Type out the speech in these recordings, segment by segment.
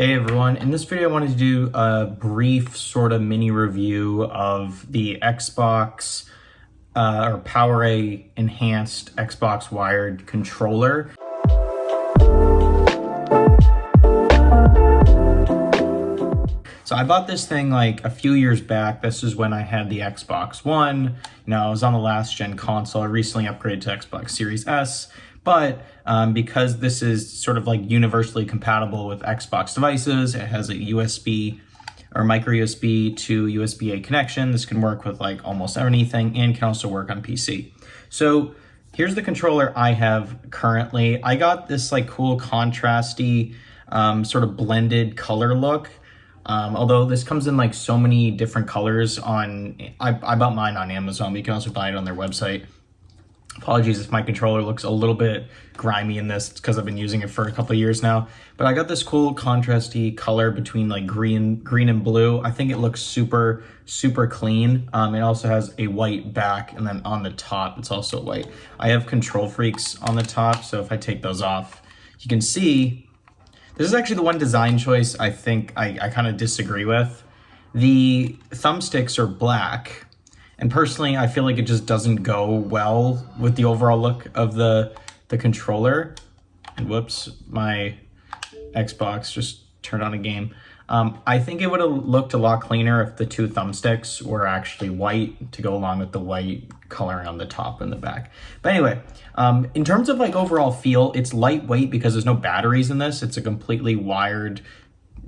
Hey everyone, in this video I wanted to do a brief sort of mini review of the Xbox or PowerA enhanced Xbox wired controller. So I bought this thing like a few years back. This is when I had the Xbox One. I was on the last gen console. I recently upgraded to Xbox Series S. But because this is sort of like universally compatible with Xbox devices, it has a USB or micro USB to USB-A connection. This can work with like almost anything and can also work on PC. So here's the controller I have currently. I got this like cool contrasty sort of blended color look. Although this comes in like so many different colors I bought mine on Amazon, but you can also buy it on their website. Apologies if my controller looks a little bit grimy in this. It's because I've been using it for a couple of years now. But I got this cool contrasty color between like green and blue. I think it looks super, super clean. It also has a white back, and then on the top, it's also white. I have control freaks on the top, so if I take those off, you can see, this is actually the one design choice I think I kind of disagree with. The thumbsticks are black. And personally, I feel like it just doesn't go well with the overall look of the controller. And whoops, my Xbox just turned on a game. I think it would have looked a lot cleaner if the two thumbsticks were actually white to go along with the white coloring on the top and the back. But anyway, in terms of like overall feel, it's lightweight because there's no batteries in this. It's a completely wired,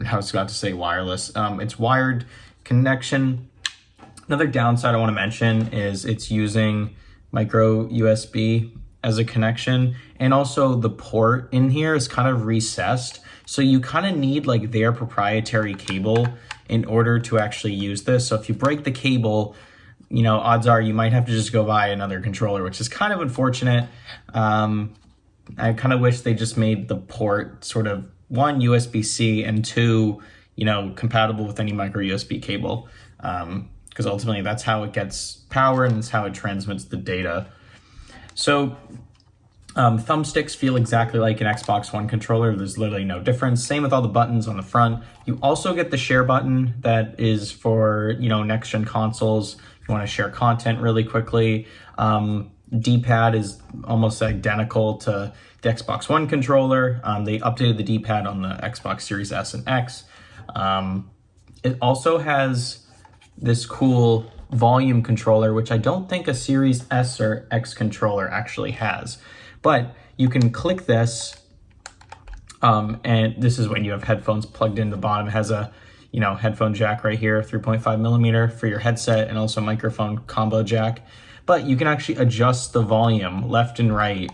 I was about to say wireless. It's wired connection. Another downside I want to mention is it's using micro USB as a connection, and also the port in here is kind of recessed. So you kind of need like their proprietary cable in order to actually use this. So if you break the cable, odds are you might have to just go buy another controller, which is kind of unfortunate. I kind of wish they just made the port sort of one, USB-C, and two, compatible with any micro USB cable. Because ultimately that's how it gets power and it's how it transmits the data. So thumbsticks feel exactly like an Xbox One controller. There's literally no difference. Same with all the buttons on the front. You also get the share button that is for, next gen consoles. You want to share content really quickly. D-pad is almost identical to the Xbox One controller. They updated the D-pad on the Xbox Series S and X. It also has this cool volume controller, which I don't think a Series S or X controller actually has. But you can click this, and this is when you have headphones plugged in the bottom. It has a headphone jack right here, 3.5 millimeter for your headset, and also microphone combo jack. But you can actually adjust the volume left and right.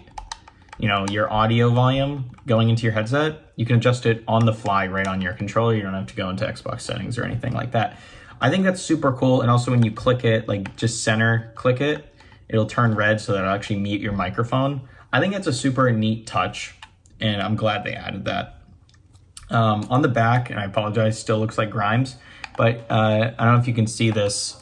Your audio volume going into your headset, you can adjust it on the fly right on your controller. You don't have to go into Xbox settings or anything like that. I think that's super cool. And also when you click it, like just center click it, it'll turn red so that it'll actually mute your microphone. I think that's a super neat touch, and I'm glad they added that. On the back, and I apologize, still looks like Grimes, but I don't know if you can see this.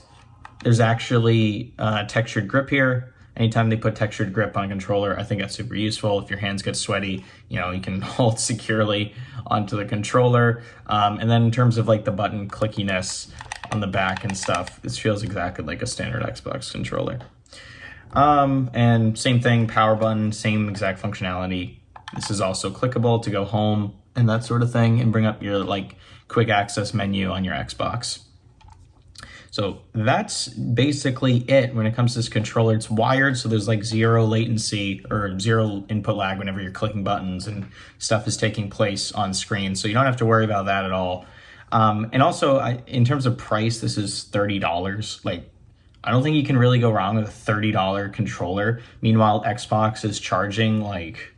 There's actually textured grip here. Anytime they put textured grip on a controller, I think that's super useful. If your hands get sweaty, you can hold securely onto the controller. And then in terms of like the button clickiness on the back and stuff, this feels exactly like a standard Xbox controller. And same thing, power button, same exact functionality. This is also clickable to go home and that sort of thing, and bring up your like quick access menu on your Xbox. So that's basically it when it comes to this controller. It's wired, so there's like zero latency or zero input lag whenever you're clicking buttons and stuff is taking place on screen. So you don't have to worry about that at all. And also, in terms of price, this is $30. Like, I don't think you can really go wrong with a $30 controller. Meanwhile, Xbox is charging like,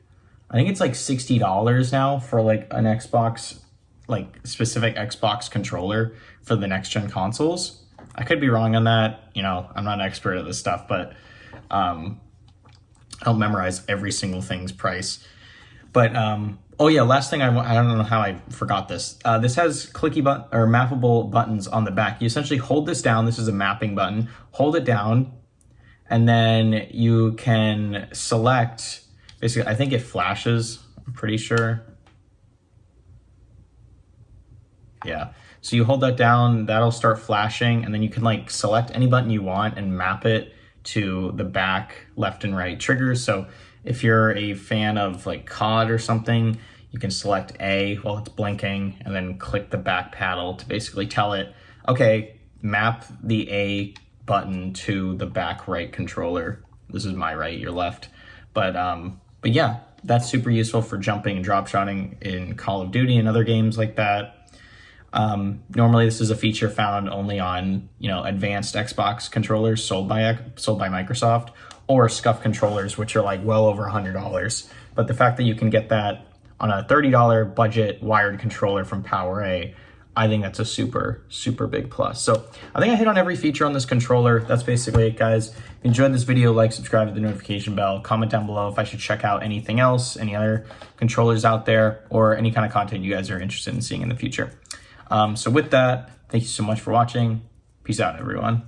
I think it's like $60 now for like an Xbox, like specific Xbox controller for the next gen consoles. I could be wrong on that. I'm not an expert at this stuff, but I don't memorize every single thing's price. But oh yeah, last thing I don't know how I forgot this. This has clicky button or mappable buttons on the back. You essentially hold this down. This is a mapping button. Hold it down, and then you can select. Basically, I think it flashes. I'm pretty sure. Yeah. So you hold that down, that'll start flashing, and then you can like select any button you want and map it to the back, left, and right triggers. So if you're a fan of like COD or something, you can select A while it's blinking and then click the back paddle to basically tell it, okay, map the A button to the back right controller. This is my right, your left. But yeah, that's super useful for jumping and drop shotting in Call of Duty and other games like that. Normally this is a feature found only on, advanced Xbox controllers sold by Microsoft, or SCUF controllers, which are like well over $100. But the fact that you can get that on a $30 budget wired controller from PowerA, I think that's a super, super big plus. So I think I hit on every feature on this controller. That's basically it, guys. If you enjoyed this video, like, subscribe to the notification bell, comment down below if I should check out anything else, any other controllers out there, or any kind of content you guys are interested in seeing in the future. So with that, thank you so much for watching. Peace out, everyone.